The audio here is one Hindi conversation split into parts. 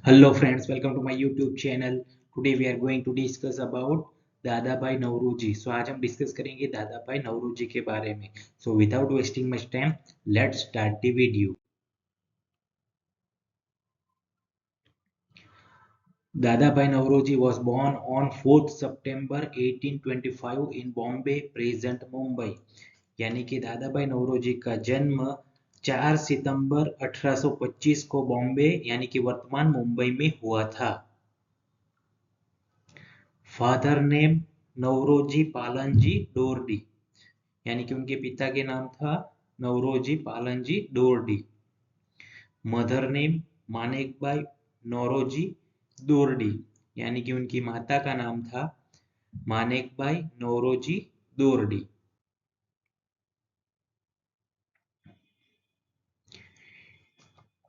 Hello friends, welcome to my YouTube channel. Today we are going to discuss about दादा भाई नौरोजी. So आज हम डिस्कस करेंगे दादा भाई नौरोजी के बारे में. So without wasting much time, let's start the video. Dada Bhai Nauroji was born on 4th September 1825 in Bombay, present Mumbai. यानी कि दादा भाई नौरोजी का जन्म 4 सितंबर 1825 को बॉम्बे यानी कि वर्तमान मुंबई में हुआ था. फादर नेम नवरोजी पालनजी डोरडी, यानी कि उनके पिता के नाम था नवरोजी पालनजी डोरडी. मदर नेम मानेकबाई नौरोजी दोरडी, यानी कि उनकी माता का नाम था मानेकबाई Naoroji दोरडी.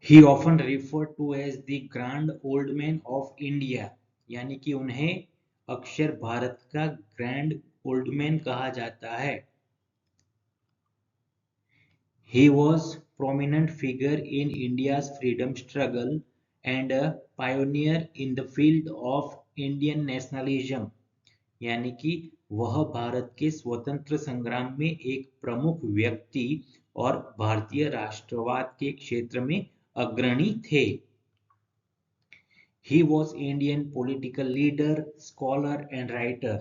He often referred to as the Grand Old Man of India, यानी कि उन्हें अक्षर भारत का ग्रैंड ओल्ड मैन कहा जाता है. He was prominent figure in India's freedom struggle and a pioneer in the field of Indian nationalism, यानी कि वह भारत के स्वतंत्र संग्राम में एक प्रमुख व्यक्ति और भारतीय राष्ट्रवाद के क्षेत्र में अग्रणी थे. He was Indian political leader, scholar and writer.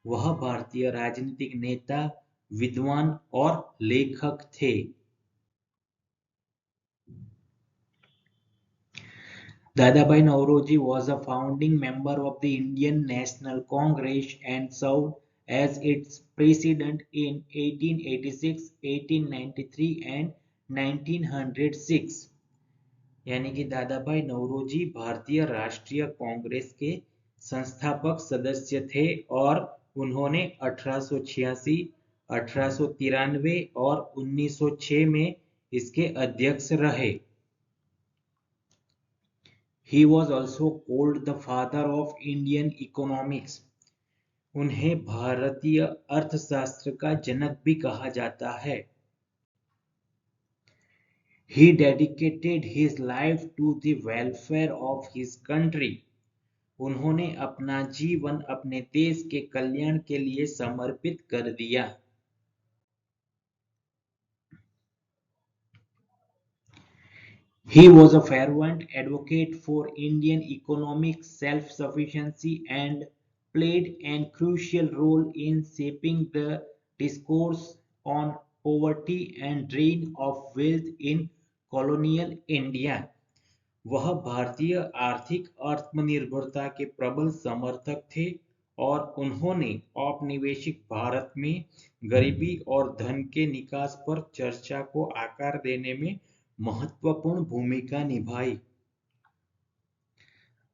वह भारतीय राजनीतिक नेता, विद्वान और लेखक थे. Dadabhai Naoroji was a founding member of the Indian National Congress and served as its president in 1886, 1893 and 1906. यानी कि दादाभाई नौरोजी भारतीय राष्ट्रीय कांग्रेस के संस्थापक सदस्य थे और उन्होंने 1886, 1893 और 1906 में इसके अध्यक्ष रहे. He was also called the father of Indian economics. उन्हें भारतीय अर्थशास्त्र का जनक भी कहा जाता है. He dedicated his life to the welfare of his country. उन्होंने अपना जीवन अपने देश के कल्याण के लिए समर्पित कर दिया. He was a fervent advocate for Indian economic self-sufficiency and played a crucial role in shaping the discourse on poverty and drain of wealth in colonial India. वह भारतीय आर्थिक आत्मनिर्भरता के प्रबल समर्थक थे और उन्होंने औपनिवेशिक भारत में गरीबी और धन के निकास पर चर्चा को आकार देने में महत्वपूर्ण भूमिका निभाई.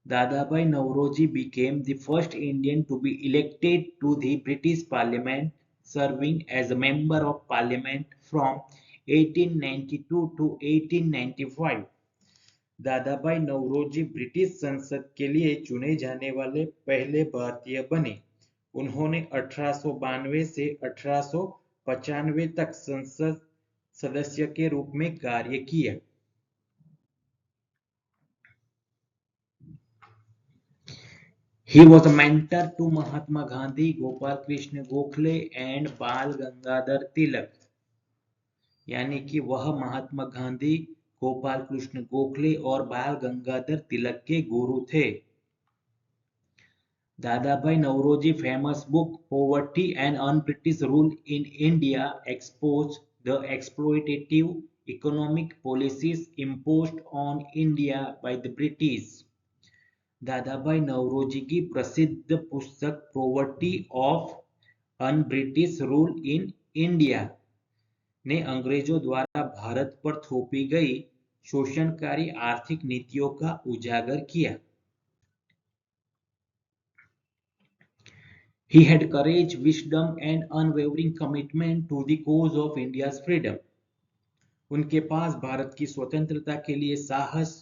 Dadabhai Nauroji became the first Indian to be elected to the British Parliament, serving as a member of Parliament from 1892 to 1895. Dadabhai Naoroji British संसद के लिए चुने जाने वाले पहले भारतीय बने. उन्होंने 1892 से 1895 तक संसद सदस्य के रूप में कार्य किया. He was a mentor to Mahatma Gandhi, Gopal Krishna Gokhale and बाल गंगाधर तिलक. यानी कि वह महात्मा गांधी, गोपाल कृष्ण गोखले और बाल गंगाधर तिलक के गुरु थे. Dadabhai Naoroji famous book Poverty and Un-British Rule in India exposed the exploitative economic policies imposed on India by the British. Dadabhai Naoroji की प्रसिद्ध पुस्तक poverty of un British rule in India ने अंग्रेजों द्वारा भारत पर थोपी गई शोषणकारी आर्थिक नीतियों का उजागर किया. He had courage, wisdom and unwavering commitment to the cause of India's freedom. उनके पास भारत की स्वतंत्रता के लिए साहस,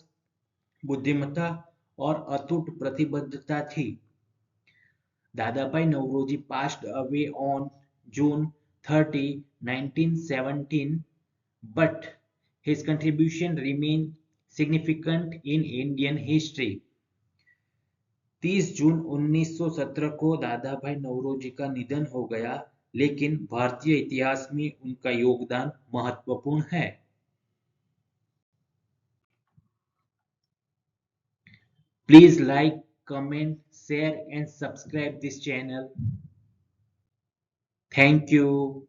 बुद्धिमत्ता और अटूट प्रतिबद्धता थी. Dadabhai Nauroji passed away on June 30, 1917, but his contribution remain significant in Indian history. 30 जून 1917 को दादा भाई नौरोजी का निधन हो गया, लेकिन भारतीय इतिहास में उनका योगदान महत्वपूर्ण है। Please like, comment, share and subscribe this channel. Thank you.